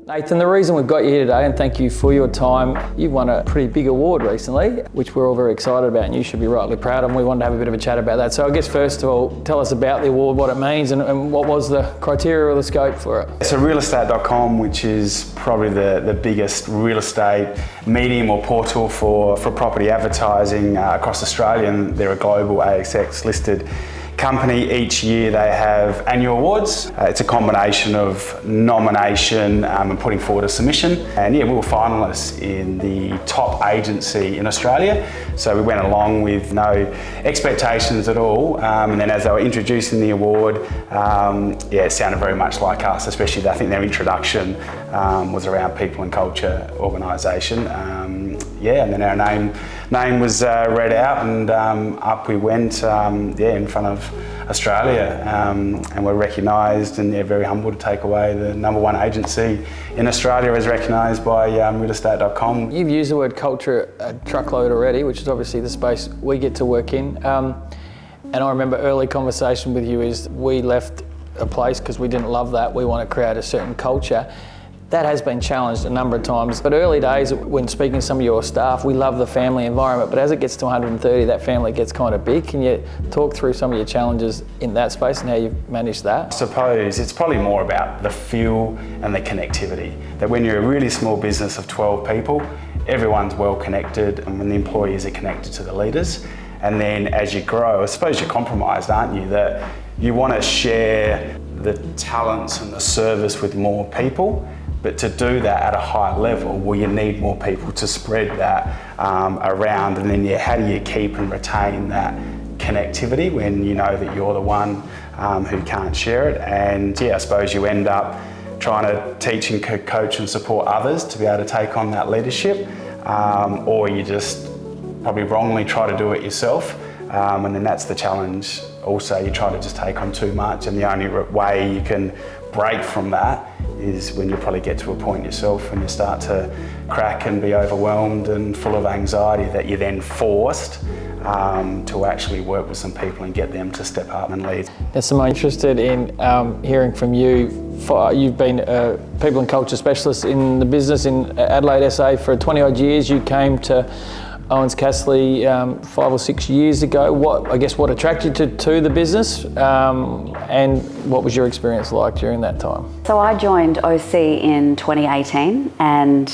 Nathan, the reason we've got you here today, and thank you for your time, you've won a pretty big award recently, which we're all very excited about, and you should be rightly proud of, and we wanted to have a bit of a chat about that. So I guess first of all, tell us about the award, what it means, and what was the criteria or the scope for it? So realestate.com, which is probably the biggest real estate medium or portal for property advertising across Australia, and they're a global ASX listed company. Each year they have annual awards. It's a combination of nomination and putting forward a submission. And yeah, we were finalists in the top agency in Australia. So we went along with no expectations at all. And then as they were introducing the award, yeah, it sounded very much like us, especially I think their introduction was around people and culture organisation. Yeah, and then our name was read out, and up we went, yeah, in front of Australia, and we're recognised, and they're very humble to take away the #1 agency in Australia as recognised by realestate.com. You've used the word culture a truckload already, which is obviously the space we get to work in. And I remember early conversation with you is we left a place because we didn't love that. We want to create a certain culture. That has been challenged a number of times, but early days when speaking to some of your staff, we love the family environment, but as it gets to 130, that family gets kind of big. Can you talk through some of your challenges in that space and how you've managed that? I suppose it's probably more about the feel and the connectivity, that when you're a really small business of 12 people, everyone's well connected, and when the employees are connected to the leaders. And then as you grow, I suppose you're compromised, aren't you? That you want to share the talents and the service with more people. But to do that at a high level, well, you need more people to spread that around. And then, yeah, how do you keep and retain that connectivity when you know that you're the one who can't share it? And yeah, I suppose you end up trying to teach and coach and support others to be able to take on that leadership, or you just probably wrongly try to do it yourself. And then that's the challenge. Also, you try to just take on too much, and the only way you can break from that is when you probably get to a point yourself when you start to crack and be overwhelmed and full of anxiety, that you're then forced to actually work with some people and get them to step up and lead. Yes, I'm interested in hearing from you. You've been a people and culture specialist in the business in Adelaide, SA for 20 odd years. You came to Ouwens Casserly 5 or 6 years ago. What attracted you to the business, and what was your experience like during that time? So I joined OC in 2018, and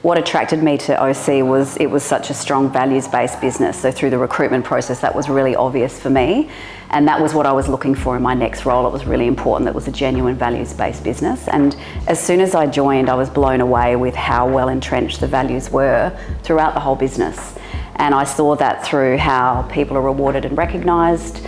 what attracted me to OC was it was such a strong values-based business. So through the recruitment process, that was really obvious for me, and that was what I was looking for in my next role. It was really important that it was a genuine values-based business. And as soon as I joined, I was blown away with how well entrenched the values were throughout the whole business. And I saw that through how people are rewarded and recognised.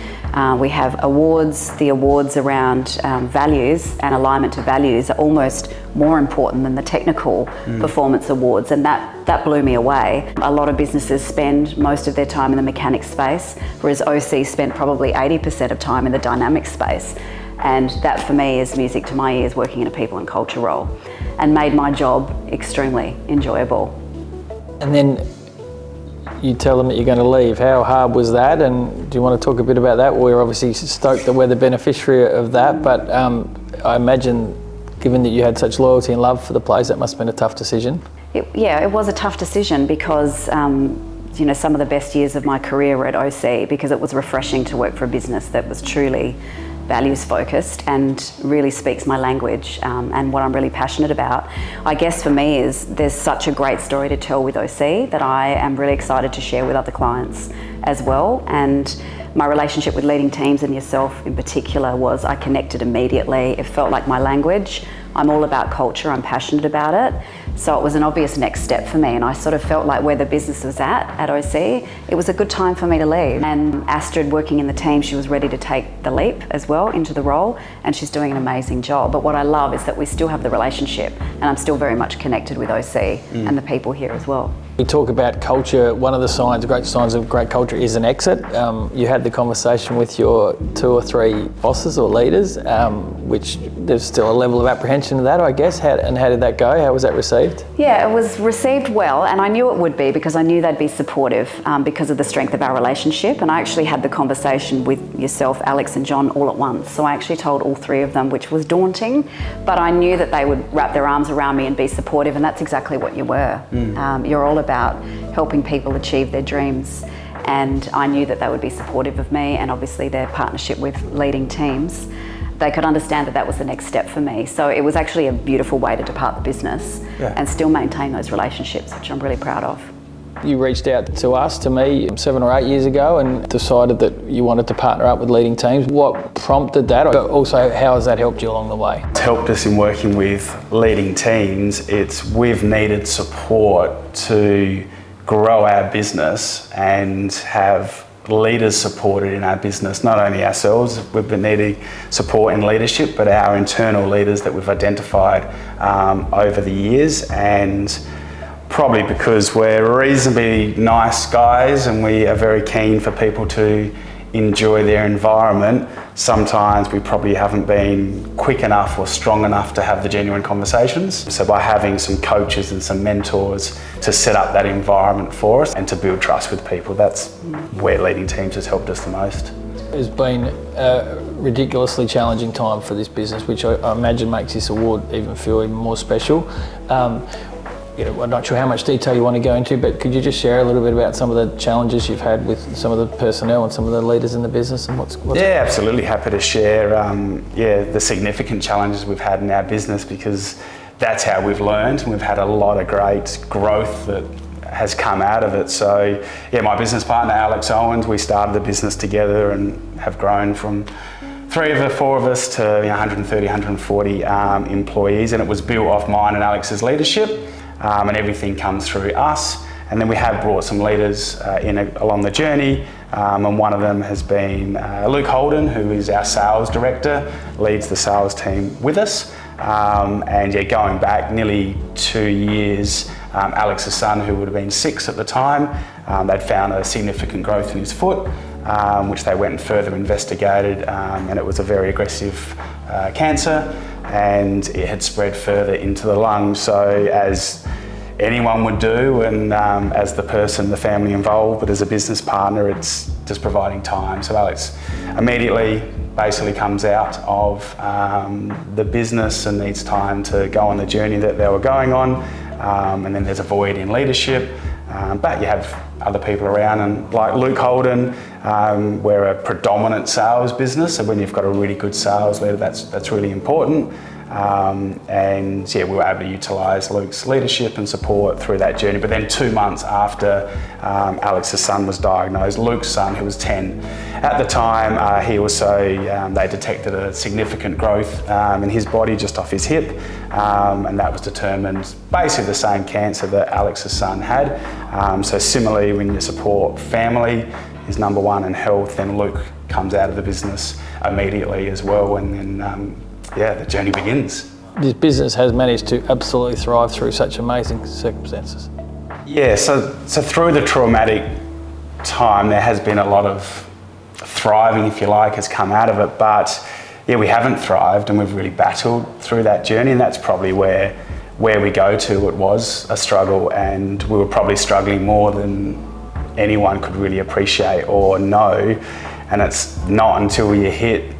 We have awards. The awards around values and alignment to values are almost more important than the technical performance awards, and that blew me away. A lot of businesses spend most of their time in the mechanic space, whereas OC spent probably 80% of time in the dynamic space. And that for me is music to my ears, working in a people and culture role, and made my job extremely enjoyable. And then you tell them that you're going to leave. How hard was that? And do you want to talk a bit about that? We're obviously stoked that we're the beneficiary of that, but I imagine, given that you had such loyalty and love for the place, that must have been a tough decision. It was a tough decision because you know, some of the best years of my career were at OC, because it was refreshing to work for a business that was truly values focused and really speaks my language and what I'm really passionate about. I guess for me is there's such a great story to tell with OC that I am really excited to share with other clients as well. And my relationship with leading teams and yourself in particular was I connected immediately. It felt like my language. I'm all about culture, I'm passionate about it. So it was an obvious next step for me, and I sort of felt like where the business was at OC, it was a good time for me to leave. And Astrid, working in the team, she was ready to take the leap as well into the role, and she's doing an amazing job. But what I love is that we still have the relationship, and I'm still very much connected with OC and the people here as well. We talk about culture. One of the great signs of great culture is an exit. You had the conversation with your 2 or 3 bosses or leaders, which there's still a level of apprehension to that, I guess. How did that go? How was that received? Yeah, it was received well, and I knew it would be because I knew they'd be supportive because of the strength of our relationship. And I actually had the conversation with yourself, Alex and John, all at once. So I actually told all three of them, which was daunting, but I knew that they would wrap their arms around me and be supportive, and that's exactly what you were. You're all about helping people achieve their dreams, and I knew that they would be supportive of me, and obviously their partnership with leading teams. They could understand that that was the next step for me. So it was actually a beautiful way to depart the business and still maintain those relationships, which I'm really proud of. You reached out to us, to me, 7 or 8 years ago and decided that you wanted to partner up with leading teams. What prompted that? Also, how has that helped you along the way? It's helped us in working with leading teams. We've needed support to grow our business and have leaders supported in our business, not only ourselves, we've been needing support in leadership, but our internal leaders that we've identified over the years. And probably because we're reasonably nice guys and we are very keen for people to enjoy their environment, sometimes we probably haven't been quick enough or strong enough to have the genuine conversations. So by having some coaches and some mentors to set up that environment for us and to build trust with people, that's where leading teams has helped us the most. It's been a ridiculously challenging time for this business, which I imagine makes this award even feel even more special. I'm not sure how much detail you want to go into, but could you just share a little bit about some of the challenges you've had with some of the personnel and some of the leaders in the business and what's Yeah, absolutely happy to share the significant challenges we've had in our business, because that's how we've learned, and we've had a lot of great growth that has come out of it. So my business partner Alex Ouwens, we started the business together and have grown from 3 of the 4 of us to 130, 140 employees, and it was built off mine and Alex's leadership. And everything comes through us. And then we have brought some leaders along the journey, and one of them has been Luke Holden, who is our sales director, leads the sales team with us. Going back nearly 2 years, Alex's son, who would have been 6 at the time, they'd found a significant growth in his foot, which they went and further investigated, and it was a very aggressive cancer, and it had spread further into the lungs. So as anyone would do, and as the person, the family involved, but as a business partner, it's just providing time. So Alex immediately basically comes out of the business and needs time to go on the journey that they were going on, and then there's a void in leadership, but you have other people around, and like Luke Holden, we're a predominant sales business, so when you've got a really good sales leader, that's really important. We were able to utilise Luke's leadership and support through that journey. But then 2 months after Alex's son was diagnosed, Luke's son, who was 10 at the time, he also, they detected a significant growth in his body just off his hip, and that was determined basically the same cancer that Alex's son had. So similarly, when you support family is number one and health, then Luke comes out of the business immediately as well, and then the journey begins. This business has managed to absolutely thrive through such amazing circumstances. Yeah, so through the traumatic time, there has been a lot of thriving, if you like, has come out of it, but we haven't thrived, and we've really battled through that journey, and that's probably where we go to. It was a struggle, and we were probably struggling more than anyone could really appreciate or know, and it's not until you hit,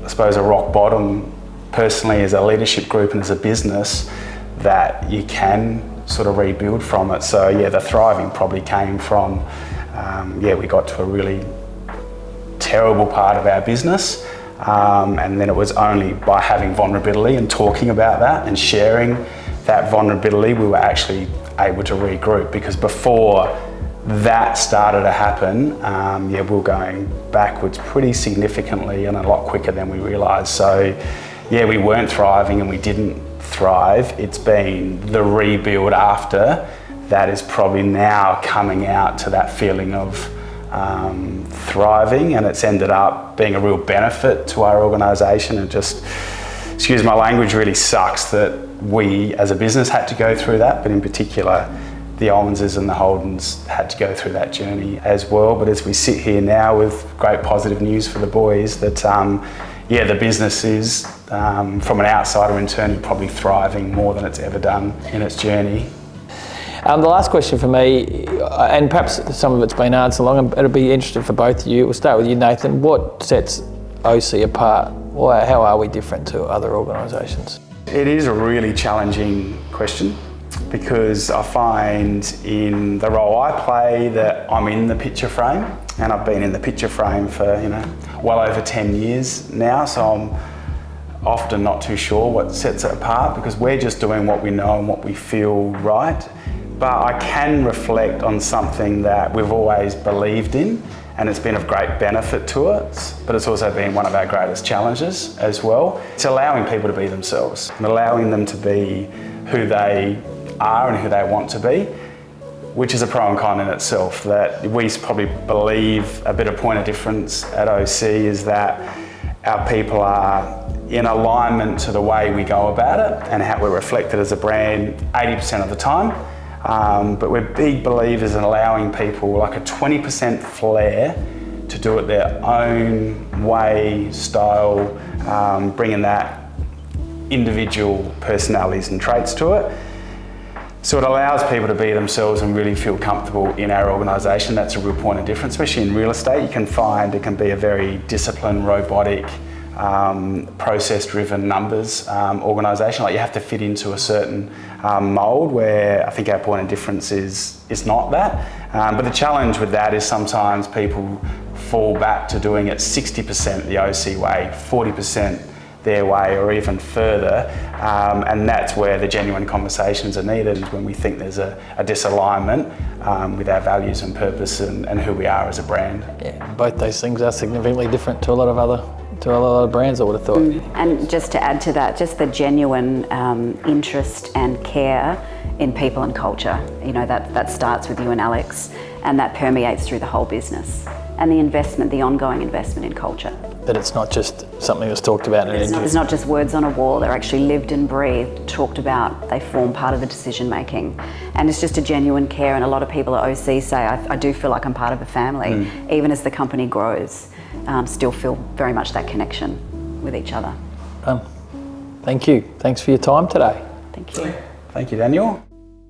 I suppose, a rock bottom personally as a leadership group and as a business that you can sort of rebuild from it. So the thriving probably came from, we got to a really terrible part of our business, and then it was only by having vulnerability and talking about that and sharing that vulnerability, we were actually able to regroup, because before that started to happen, we were going backwards pretty significantly and a lot quicker than we realised. So we weren't thriving and we didn't thrive. It's been the rebuild after that is probably now coming out to that feeling of thriving, and it's ended up being a real benefit to our organisation. And just, excuse my language, really sucks that we as a business had to go through that, but in particular the Ouwenses and the Holdens had to go through that journey as well. But as we sit here now with great positive news for the boys, that yeah, the business is, from an outsider internally, probably thriving more than it's ever done in its journey. The last question for me, and perhaps some of it's been answered along, it'll be interesting for both of you. We'll start with you, Nathan. What sets OC apart? How are we different to other organisations? It is a really challenging question, because I find in the role I play that I'm in the picture frame, and I've been in the picture frame for well over 10 years now, so I'm often not too sure what sets it apart, because we're just doing what we know and what we feel right. But I can reflect on something that we've always believed in, and it's been of great benefit to us, but it's also been one of our greatest challenges as well. It's allowing people to be themselves and allowing them to be who they are and who they want to be, which is a pro and con in itself. That we probably believe a bit of point of difference at OC is that our people are in alignment to the way we go about it and how we're reflected as a brand 80% of the time. But we're big believers in allowing people like a 20% flair to do it their own way, style, bringing that individual personalities and traits to it. So it allows people to be themselves and really feel comfortable in our organisation. That's a real point of difference, especially in real estate. You can find it can be a very disciplined, robotic, process-driven numbers organisation. Like you have to fit into a certain mould, where I think our point of difference is not that. But the challenge with that is sometimes people fall back to doing it 60% the OC way, 40% their way, or even further, and that's where the genuine conversations are needed, is when we think there's a disalignment with our values and purpose and who we are as a brand. Yeah, both those things are significantly different to a lot of brands, I would have thought. And just to add to that, just the genuine interest and care in people and culture. That starts with you and Alex, and that permeates through the whole business. And the ongoing investment in culture. That it's not just something that's talked about in an interview. It's not just words on a wall, they're actually lived and breathed, talked about, they form part of the decision making. And it's just a genuine care, and a lot of people at OC say, I do feel like I'm part of a family, even as the company grows, still feel very much that connection with each other. Thank you. Thanks for your time today. Thank you. Thank you, Daniel.